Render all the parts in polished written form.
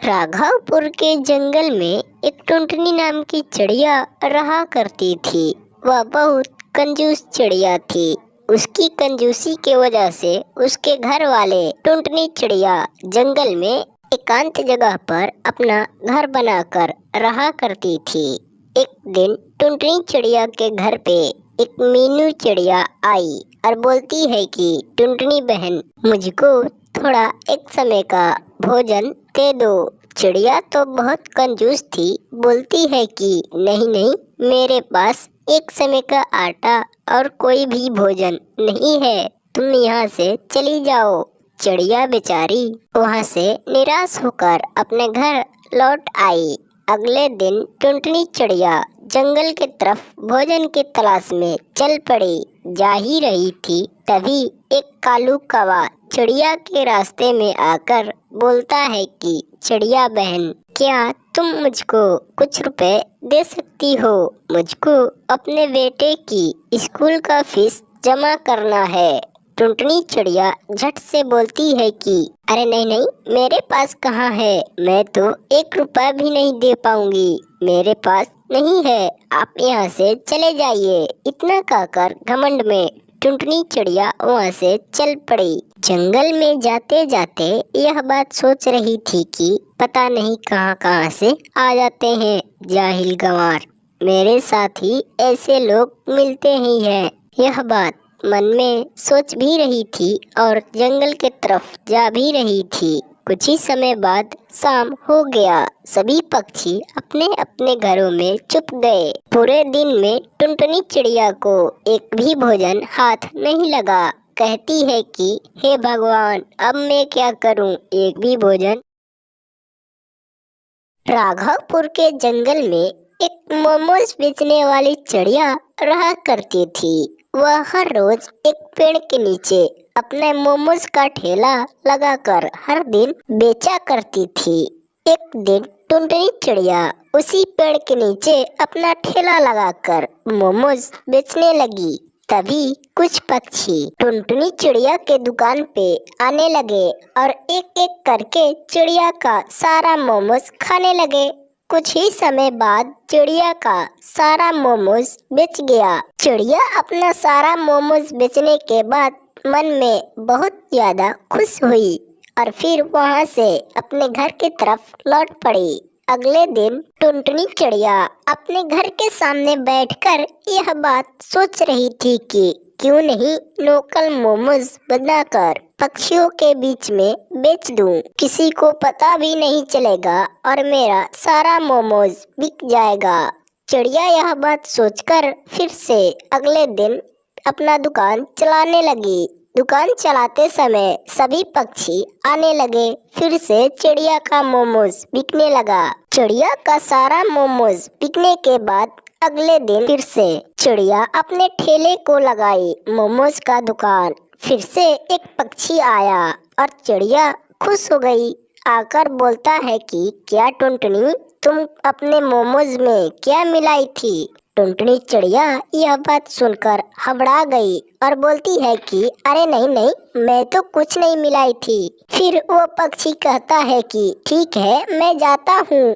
राघवपुर के जंगल में एक टुनटुनी नाम की चिड़िया रहा करती थी। वह बहुत कंजूस चिड़िया थी। उसकी कंजूसी की वजह से उसके घर वाले टुनटुनी चिड़िया जंगल में एकांत जगह पर अपना घर बनाकर रहा करती थी। एक दिन टुनटुनी चिड़िया के घर पे एक मीनू चिड़िया आई और बोलती है कि टुनटुनी बहन, मुझको थोड़ा एक समय का भोजन दे दो। चिड़िया तो बहुत कंजूस थी, बोलती है कि नहीं नहीं, मेरे पास एक समय का आटा और कोई भी भोजन नहीं है, तुम यहाँ से चली जाओ। चिड़िया बेचारी वहाँ से निराश होकर अपने घर लौट आई। अगले दिन टुनटुनी चिड़िया जंगल की तरफ भोजन की तलाश में चल पड़ी। जा ही रही थी तभी एक कालू कौवा चिड़िया के रास्ते में आकर बोलता है कि चिड़िया बहन, क्या तुम मुझको कुछ रुपए दे सकती हो? मुझको अपने बेटे की स्कूल का फीस जमा करना है। टुनटुनी चिड़िया झट से बोलती है कि अरे नहीं नहीं, मेरे पास कहाँ है, मैं तो 1 रुपया भी नहीं दे पाऊंगी, मेरे पास नहीं है, आप यहाँ से चले जाइए। इतना कहकर घमंड में टुनटुनी चिड़िया वहाँ से चल पड़ी। जंगल में जाते जाते यह बात सोच रही थी कि पता नहीं कहाँ कहाँ से आ जाते हैं जाहिल गंवार, मेरे साथ ही ऐसे लोग मिलते ही हैं। यह बात मन में सोच भी रही थी और जंगल के तरफ जा भी रही थी। कुछ ही समय बाद शाम हो गया। सभी पक्षी अपने अपने घरों में चुप गए। पूरे दिन में टुनटुनी चिड़िया को एक भी भोजन हाथ नहीं लगा। कहती है कि हे भगवान, अब मैं क्या करूं, एक भी भोजन। राघवपुर के जंगल में एक मोमोज बेचने वाली चिड़िया रहा करती थी। वह हर रोज एक पेड़ के नीचे अपने मोमोज का ठेला लगाकर हर दिन बेचा करती थी। एक दिन टुनटुनी चिड़िया उसी पेड़ के नीचे अपना ठेला लगाकर मोमोज बेचने लगी। तभी कुछ पक्षी टुनटुनी चिड़िया के दुकान पे आने लगे और एक एक करके चिड़िया का सारा मोमोज खाने लगे। कुछ ही समय बाद चिड़िया का सारा मोमोज बेच गया। चिड़िया अपना सारा मोमोज बेचने के बाद मन में बहुत ज्यादा खुश हुई और फिर वहाँ से अपने घर की तरफ लौट पड़ी। अगले दिन टुनटुनी चिड़िया अपने घर के सामने बैठकर यह बात सोच रही थी कि क्यों नहीं लोकल मोमोज बनाकर पक्षियों के बीच में बेच दूं। किसी को पता भी नहीं चलेगा और मेरा सारा मोमोज बिक जाएगा। चिड़िया यह बात सोचकर फिर से अगले दिन अपना दुकान चलाने लगी। दुकान चलाते समय सभी पक्षी आने लगे। फिर से चिड़िया का मोमोज बिकने लगा। चिड़िया का सारा मोमोज बिकने के बाद अगले दिन फिर से चिड़िया अपने ठेले को लगाई मोमोज का दुकान। फिर से एक पक्षी आया और चिड़िया खुश हो गई। आकर बोलता है कि क्या टुनटुनी, तुम अपने मोमोज में क्या मिलाई थी? टुनटुनी चिड़िया यह बात सुनकर हबड़ा गई और बोलती है कि अरे नहीं नहीं, मैं तो कुछ नहीं मिलाई थी। फिर वो पक्षी कहता है कि ठीक है, मैं जाता हूँ।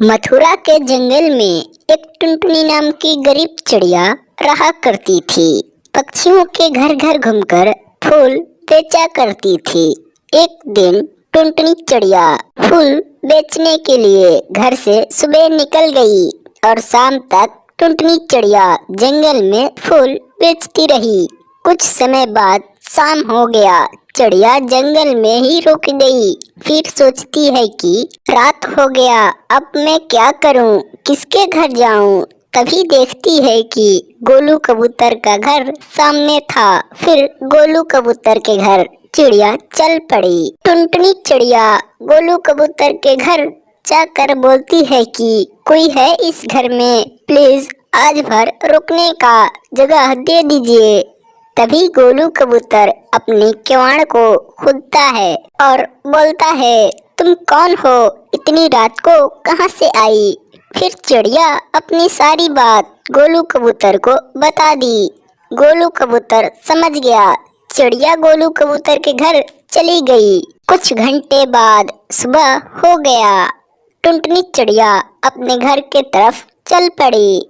मथुरा के जंगल में एक टुनटुनी नाम की गरीब चिड़िया रहा करती थी। पक्षियों के घर घर घूमकर फूल बेचा करती थी। एक दिन टुनटुनी चिड़िया फूल बेचने के लिए घर से सुबह निकल गई और शाम तक टुनटुनी चिड़िया जंगल में फूल बेचती रही। कुछ समय बाद शाम हो गया। चिड़िया जंगल में ही रुक गई। फिर सोचती है कि रात हो गया, अब मैं क्या करूं, किसके घर जाऊं? तभी देखती है कि गोलू कबूतर का घर सामने था। फिर गोलू कबूतर के घर चिड़िया चल पड़ी। टुनटुनी चिड़िया गोलू कबूतर के घर जाकर बोलती है कि कोई है इस घर में, प्लीज आज भर रुकने का जगह दे दीजिए। तभी गोलू कबूतर अपनी किवाड़ को खोदता है और बोलता है, तुम कौन हो, इतनी रात को कहाँ से आई? फिर चिड़िया अपनी सारी बात गोलू कबूतर को बता दी। गोलू कबूतर समझ गया। चिड़िया गोलू कबूतर के घर चली गई। कुछ घंटे बाद सुबह हो गया। टुनटुनी चिड़िया अपने घर के तरफ चल पड़ी।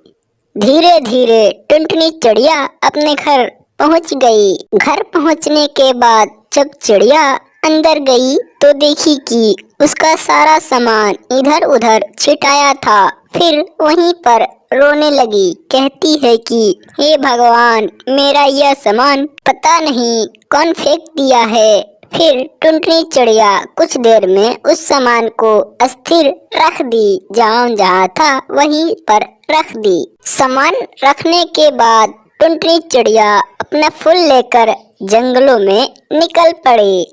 धीरे धीरे टुनटुनी चिड़िया अपने घर पहुंच गई। घर पहुंचने के बाद जब चिड़िया अंदर गई तो देखी कि उसका सारा सामान इधर उधर छिटाया था। फिर वहीं पर रोने लगी। कहती है कि हे भगवान, मेरा यह सामान पता नहीं कौन फेंक दिया है। फिर टुनटुनी चिड़िया कुछ देर में उस सामान को अस्थिर रख दी। जहाँ था वहीं पर रख दी। सामान रखने के बाद टुनटुनी चिड़िया अपना फूल लेकर जंगलों में निकल पड़ी।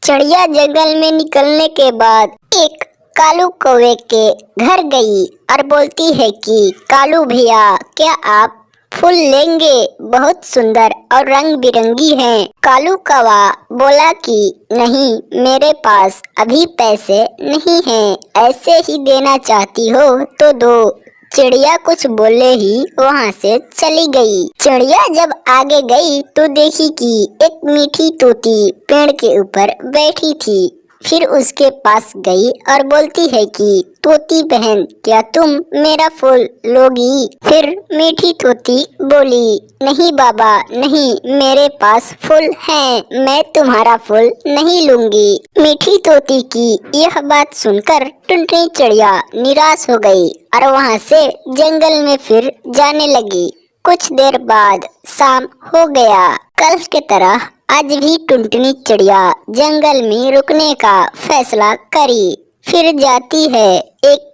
चिड़िया जंगल में निकलने के बाद एक कालू कौवे के घर गई और बोलती है कि कालू भैया, क्या आप फूल लेंगे? बहुत सुंदर और रंग बिरंगी हैं। कालू कौवा बोला कि नहीं, मेरे पास अभी पैसे नहीं हैं। ऐसे ही देना चाहती हो तो दो। चिड़िया कुछ बोले ही वहाँ से चली गई। चिड़िया जब आगे गई तो देखी कि एक मीठी तोती पेड़ के ऊपर बैठी थी। फिर उसके पास गई और बोलती है कि तोती बहन, क्या तुम मेरा फूल लोगी? फिर मीठी तोती बोली, नहीं बाबा नहीं, मेरे पास फूल है, मैं तुम्हारा फूल नहीं लूंगी। मीठी तोती की यह बात सुनकर टुनटुनी चिड़िया निराश हो गई और वहाँ से जंगल में फिर जाने लगी। कुछ देर बाद शाम हो गया। कल की तरह आज भी टुनटुनी चिड़िया जंगल में रुकने का फैसला करी। फिर जाती है। एक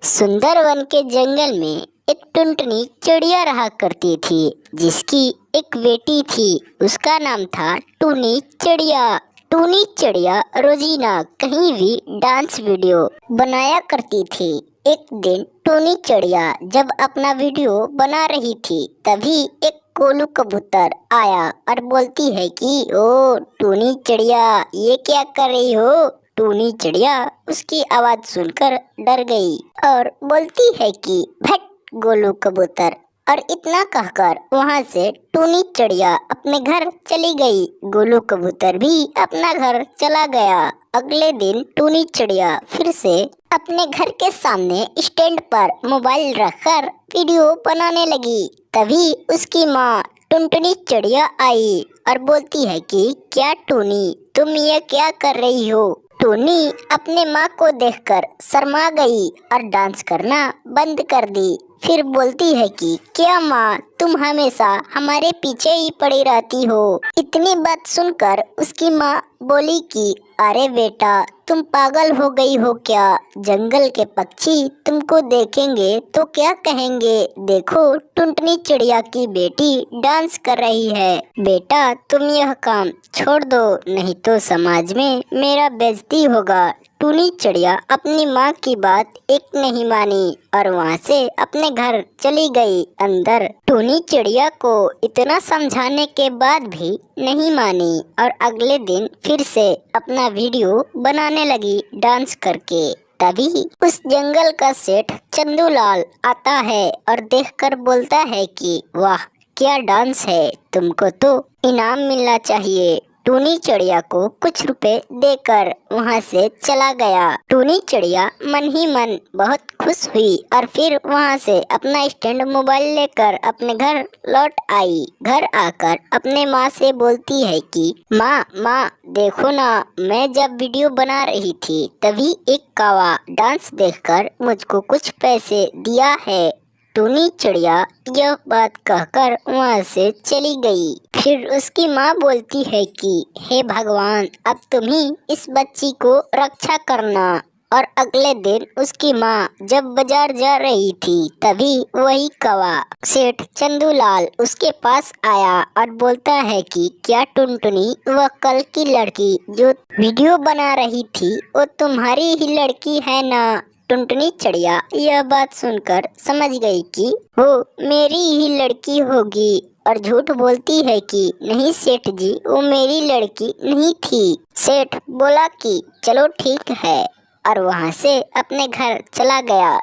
सुंदर वन के जंगल में एक टुनटुनी चिड़िया रहा करती थी, जिसकी एक बेटी थी। उसका नाम था टूनी चिड़िया। टूनी चिड़िया रोजीना कहीं भी डांस वीडियो बनाया करती थी। एक दिन टूनी चिड़िया जब अपना वीडियो बना रही थी, तभी एक कोलू कबूतर आया और बोलती है कि ओ टूनी चिड़िया, ये क्या कर रही हो? टूनी चिड़िया उसकी आवाज सुनकर डर गई और बोलती है कि भट गोलू कबूतर, और इतना कहकर वहाँ से टूनी चिड़िया अपने घर चली गई। गोलू कबूतर भी अपना घर चला गया। अगले दिन टूनी चिड़िया फिर से अपने घर के सामने स्टैंड पर मोबाइल रखकर वीडियो बनाने लगी। तभी उसकी माँ टुनटुनी चिड़िया आई और बोलती है कि क्या टूनी, तुम ये क्या कर रही हो? टूनी अपने माँ को देखकर शर्मा गई और डांस करना बंद कर दी। फिर बोलती है कि क्या माँ, तुम हमेशा हमारे पीछे ही पड़ी रहती हो? इतनी बात सुनकर उसकी माँ बोली कि अरे बेटा, तुम पागल हो गई हो क्या? जंगल के पक्षी तुमको देखेंगे तो क्या कहेंगे? देखो, टुनटुनी चिड़िया की बेटी डांस कर रही है। बेटा, तुम यह काम छोड़ दो, नहीं तो समाज में मेरा बेइज्जती होगा। टूनी चिड़िया अपनी माँ की बात एक नहीं मानी और वहाँ से अपने घर चली गई अंदर। टूनी चिड़िया को इतना समझाने के बाद भी नहीं मानी और अगले दिन फिर से अपना वीडियो बनाने लगी डांस करके। तभी उस जंगल का सेठ चंदूलाल आता है और देखकर बोलता है कि वाह, क्या डांस है, तुमको तो इनाम मिलना चाहिए। टूनी चिड़िया को कुछ रुपए देकर वहाँ से चला गया। टूनी चिड़िया मन ही मन बहुत खुश हुई और फिर वहाँ से अपना स्टैंड मोबाइल लेकर अपने घर लौट आई। घर आकर अपने माँ से बोलती है कि माँ देखो ना, मैं जब वीडियो बना रही थी तभी एक कौवा डांस देखकर मुझको कुछ पैसे दिया है। टूनी चिड़िया यह बात कहकर वहाँ से चली गई। फिर उसकी माँ बोलती है कि हे भगवान, अब तुम ही इस बच्ची को रक्षा करना। और अगले दिन उसकी माँ जब बाजार जा रही थी तभी वही कौवा सेठ चंदूलाल उसके पास आया और बोलता है कि क्या टुनटुनी, वह कल की लड़की जो वीडियो बना रही थी वो तुम्हारी ही लड़की है ना? टुनटुनी चिड़िया यह बात सुनकर समझ गई कि वो मेरी ही लड़की होगी और झूठ बोलती है कि नहीं सेठ जी, वो मेरी लड़की नहीं थी। सेठ बोला कि चलो ठीक है और वहाँ से अपने घर चला गया।